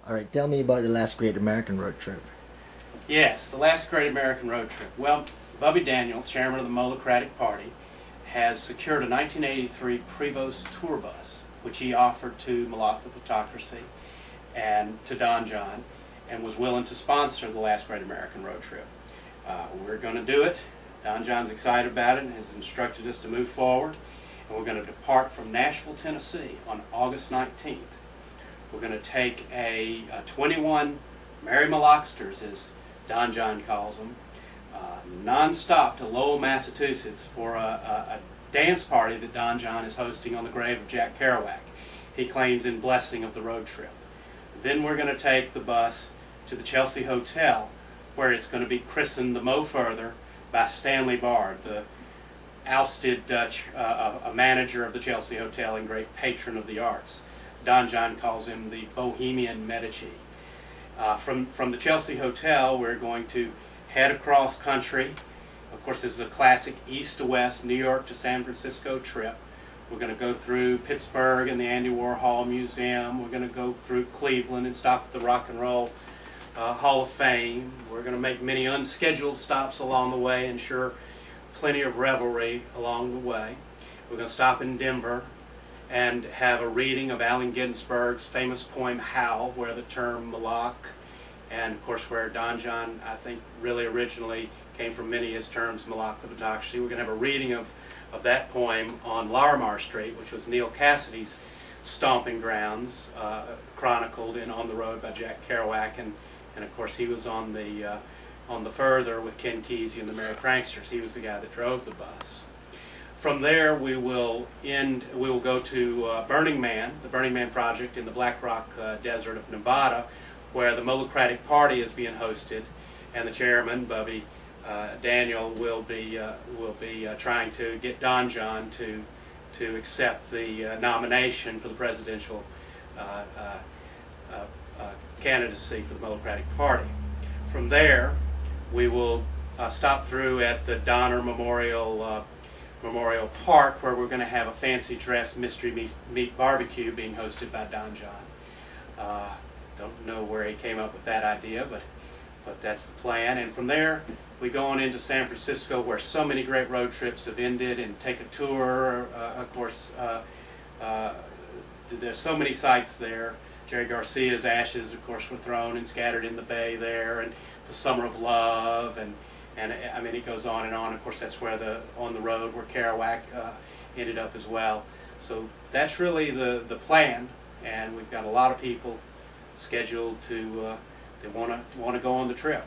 All right, tell me about the last great American road trip. Yes, the last great American road trip. Well, Bubby Daniel, chairman of the Plutocracy Party, has secured a 1983 Prevost tour bus, which he offered to Moloch the Plutocracy and to Don John, and was willing to sponsor the last great American road trip. We're going to do it. Don John's excited about it and has instructed us to move forward. And we're going to depart from Nashville, Tennessee on August 19th. We're going to take a 21 Merry Molochsters, as Don John calls them, non-stop to Lowell, Massachusetts for a dance party that Don John is hosting on the grave of Jack Kerouac. He claims in blessing of the road trip. Then we're going to take the bus to the Chelsea Hotel, where it's going to be christened the Mo Further by Stanley Bard, the ousted a manager of the Chelsea Hotel and great patron of the arts. Don John calls him the Bohemian Medici. From the Chelsea Hotel, we're going to head across country. Of course, this is a classic east to west, New York to San Francisco trip. We're going to go through Pittsburgh and the Andy Warhol Museum. We're going to go through Cleveland and stop at the Rock and Roll Hall of Fame. We're going to make many unscheduled stops along the way, ensure plenty of revelry along the way. We're going to stop in Denver and have a reading of Allen Ginsberg's famous poem Howl, where the term Moloch, and of course where Don John, I think, really originally came from many of his terms, Moloch the Plutocracy. We're going to have a reading of that poem on Larimar Street, which was Neil Cassidy's stomping grounds, chronicled in On the Road by Jack Kerouac, and of course he was on the Further with Ken Kesey and the Merry Pranksters. He was the guy that drove the bus. From there, we will go to Burning Man, the Burning Man project in the Black Rock Desert of Nevada, where the Plutocracy Party is being hosted, and the chairman, Bubby Daniel, will be trying to get Don John to accept the nomination for the presidential candidacy for the Plutocracy Party. From there, we will stop through at the Donner Memorial Park, where we're going to have a fancy dress mystery meat barbecue being hosted by Don John. Don't know where he came up with that idea, but that's the plan. And from there, we go on into San Francisco, where so many great road trips have ended, and take a tour. Of course, there's so many sites there. Jerry Garcia's ashes, of course, were thrown and scattered in the bay there, and the Summer of Love, and I mean, it goes on and on. Of course, that's where on the road where Kerouac ended up as well. So that's really the plan, and we've got a lot of people scheduled to they want to go on the trip.